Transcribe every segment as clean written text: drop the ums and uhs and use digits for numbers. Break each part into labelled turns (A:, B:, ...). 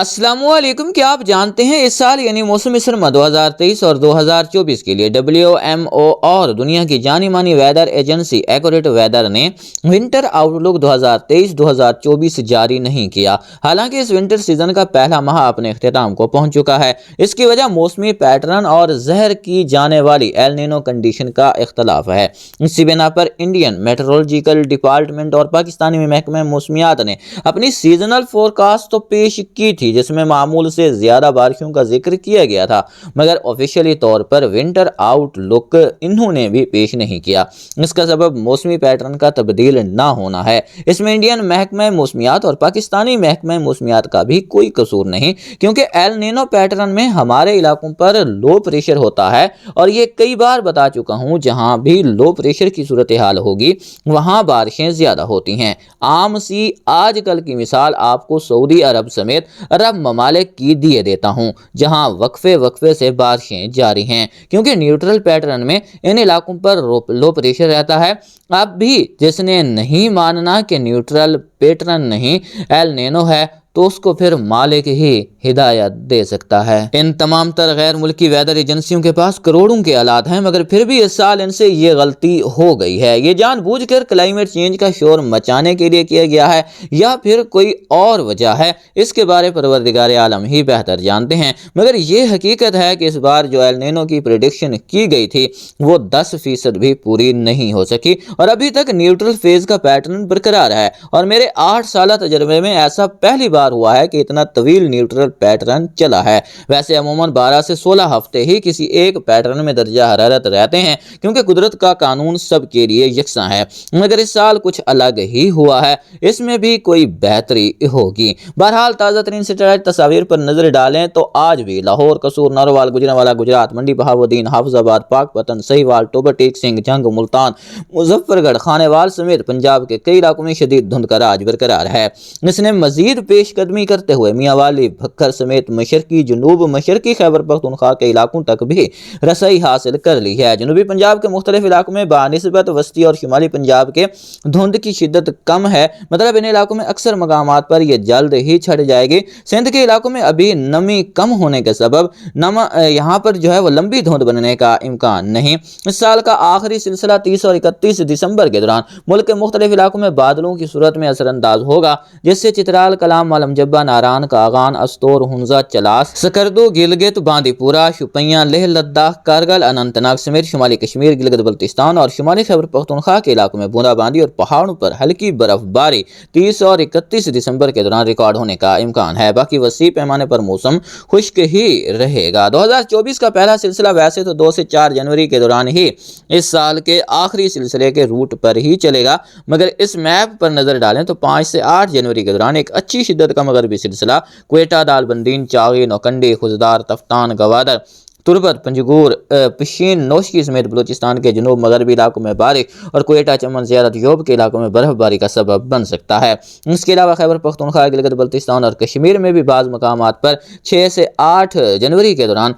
A: अस्सलामु अलैकुम। क्या आप जानते हैं इस साल यानी मौसम सरमा 2023 और 2024 के लिए WMO और दुनिया की जानी मानी वेदर एजेंसी एक्यूरेट वेदर ने विंटर आउटलुक 2023-2024 जारी नहीं किया। हालांकि इस विंटर सीजन का पहला माह अपने अख्तिताम को पहुंच चुका है। इसकी वजह मौसमी पैटर्न और जहर की जाने वाली एल नीनो कंडीशन का इख्तलाफ है। इसी बिना पर इंडियन मेट्रोलॉजिकल डिपार्टमेंट और पाकिस्तानी महकमे मौसमियात ने अपनी सीजनल फोरकास्ट तो पेश की थी, जिसमें मामूल से ज्यादा बारिशों का जिक्र किया गया था, मगर ऑफिशियली तौर पर विंटर आउटलुक इन्होंने भी पेश नहीं किया। इसका सबब मौसमी पैटर्न का तब्दील ना होना है। इसमें इंडियन महकमे मौसमियात और पाकिस्तानी महकमे मौसमियात का भी कोई कसूर नहीं, क्योंकि एल नीनो पैटर्न में हमारे इलाकों पर लो प्रेशर होता है और ये कई बार बता चुका हूं, जहां भी लो प्रेशर की सूरत हाल होगी वहां बारिशें ज्यादा होती हैं। आम सी आजकल की मिसाल आपको सऊदी अरब समेत अरब ममालिक की दिए देता हूं, जहां वक्फे से बारिशें जारी हैं, क्योंकि न्यूट्रल पैटर्न में इन इलाकों पर लो प्रेशर रहता है। अब भी जिसने नहीं मानना कि न्यूट्रल पैटर्न नहीं एल नीनो है, तो उसको फिर मालिक ही हिदायत दे सकता है। इन तमाम तर गैर मुल्की वेदर एजेंसियों के पास करोड़ों के आलात हैं, मगर फिर भी इस साल इनसे ये गलती हो गई है। ये जानबूझकर क्लाइमेट चेंज का शोर मचाने के लिए किया गया है या फिर कोई और वजह है, इसके बारे परवरदिगार आलम ही बेहतर जानते हैं। मगर ये हकीकत है कि इस बार जो एल नीनो की प्रेडिक्शन की गई थी वो 10% भी पूरी नहीं हो सकी और अभी तक न्यूट्रल फेज का पैटर्न बरकरार है। और मेरे 8 साल तजर्बे में ऐसा पहली बार हुआ है कि इतना तवील न्यूट्रल पैटर्न चला है। वैसे अमूमन 12 से 16 हफ्ते ही किसी एक पैटर्न में दर्जा हरारत रहते हैं, क्योंकि कुदरत का कानून सबके लिए यकसा है, मगर इस साल कुछ अलग ही हुआ है। इसमें भी कोई बेहतरी होगी। बहरहाल ताज़ा तरीन सैटेलाइट तस्वीर पर नजर डालें तो आज भी लाहौर, कसूर, नारोवाल, गुजरांवाला, गुजरात, मंडी, बहाउद्दीन, हाफिजाबाद, पाकपतन, सहीवाल, टोबर, टेक सिंह, जंग, मुल्तान, मुजफ्फरगढ़, खानेवाल समेत पंजाब के कई इलाकों में शदीद धुंध का राज बरकरार है। इसने मजीद पेशकदमी करते हुए मियांवाली, भक्कर समेत मशरकी, जनूब मशरकी खैबर पख्तूनख्वा के इलाकों तक भी रसाई हासिल कर ली है। जनूबी पंजाब के मुख्तलिफ इलाकों में बानिस्बत वस्ती और शुमाली पंजाब के धुंध की शिद्दत कम है, मतलब इन इलाकों में अक्सर मकामात पर यह जल्द ही छट जाएगी। सिंध के इलाकों में अभी नमी कम होने के सबब यहाँ पर जो है वो लंबी धुंध बनने का इम्कान नहीं। इस साल का आखिरी सिलसिला 30 और 31 दिसंबर के दौरान मुल्क के मुख्तलिफ इलाकों में बादलों की सूरत में असरअंदाज होगा, जिससे चित्राल, कलाम, मालम जब्बा, नारान, कागान, अस्तोर, हुंजा, चलास, सकरदो, गिलगित, बांदीपुरा, शुपियां, लेह लद्दाख, कारगिल, अनंतनाग समेत शुमाली कश्मीर, गिलगित बल्तिस्तान और शुमाली खैबर पख्तूनख्वा के इलाकों में बूंदाबांदी और पहाड़ों पर हल्की बर्फबारी 30 और 31 दिसंबर के दौरान रिकॉर्ड होने का इम्कान है। बाकी वसी पैमाने पर मौसम खुश्क ही रहेगा। 2024 का पहला सिलसिला वैसे तो 2 से 4 जनवरी के दौरान ही इस साल के आखिरी सिलसिले के रूट पर ही चलेगा, मगर इस मैप पर नजर डालें तो 5 से 8 जनवरी के दौरान एक अच्छी शिद्दत का मगरबी सिलसिला क्वेटा, दालबंदीन, चागी, नौकंडी, खुजदार, तफ्तान, गवादर, तुर्बत, पंजगूर, पिशीन, नौशकी समेत बलूचिस्तान के जनूब मगरबी इलाकों में बारिश और क्वेटा, चमन, ज़ियारत, योब के इलाकों में बर्फबारी का सबब बन सकता है। इसके अलावा खैबर पख्तूनख्वा, गिलगित बल्तिस्तान और कश्मीर में भी बाज़ मकामात पर 6 से 8 जनवरी के दौरान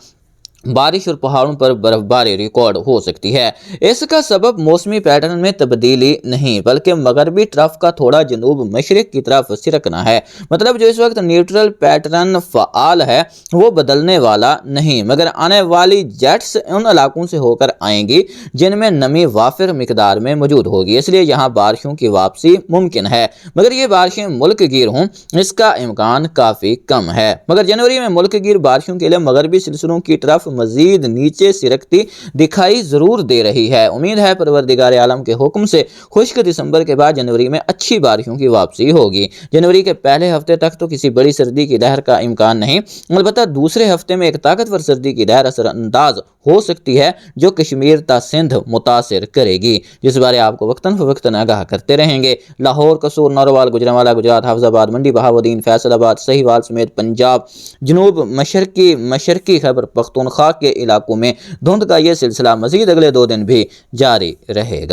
A: बारिश और पहाड़ों पर बर्फबारी रिकॉर्ड हो सकती है। इसका सबब मौसमी पैटर्न में तब्दीली नहीं, बल्कि मगरबी तरफ का थोड़ा जनूब मशरक की तरफ सिरकना है। मतलब जो इस वक्त न्यूट्रल पैटर्न फ़आल है वो बदलने वाला नहीं, मगर आने वाली जेट्स उन इलाकों से होकर आएंगी जिनमें नमी वाफिर मिकदार में मौजूद होगी, इसलिए यहाँ बारिशों की वापसी मुमकिन है, मगर ये बारिशें मुल्क गिर हों इसका इम्कान काफ़ी कम है। मगर जनवरी में मुल्क गिर बारिशों के लिए मगरबी सिलसिलों की तरफ मजीद नीचे सिरकती दिखाई जरूर दे रही है। उम्मीद है परवरदिगार आलम के हुक्म से खुश्क दिसंबर के बाद जनवरी में अच्छी बारिशों की वापसी होगी। जनवरी के पहले हफ्ते तक तो किसी बड़ी सर्दी की लहर का इम्कान नहीं, अलबत्ता दूसरे हफ्ते में एक ताकतवर सर्दी की लहर असरअंदाज हो सकती है, जो कश्मीर ता सिंध मुतासिर करेगी, जिस बारे आपको वक्तन फवक्तन आगाह करते रहेंगे। लाहौर, कसूर, नारोवाल, गुजरांवाला, गुजरात, हाफिजाबाद, मंडी, बहाउद्दीन, फैसलाबाद, सहीवाल समेत पंजाब, जनूब मशरकी खैबर पख्तूनख्वा के इलाकों में धुंध का यह सिलसिला मजीद अगले 2 दिन भी जारी रहेगा।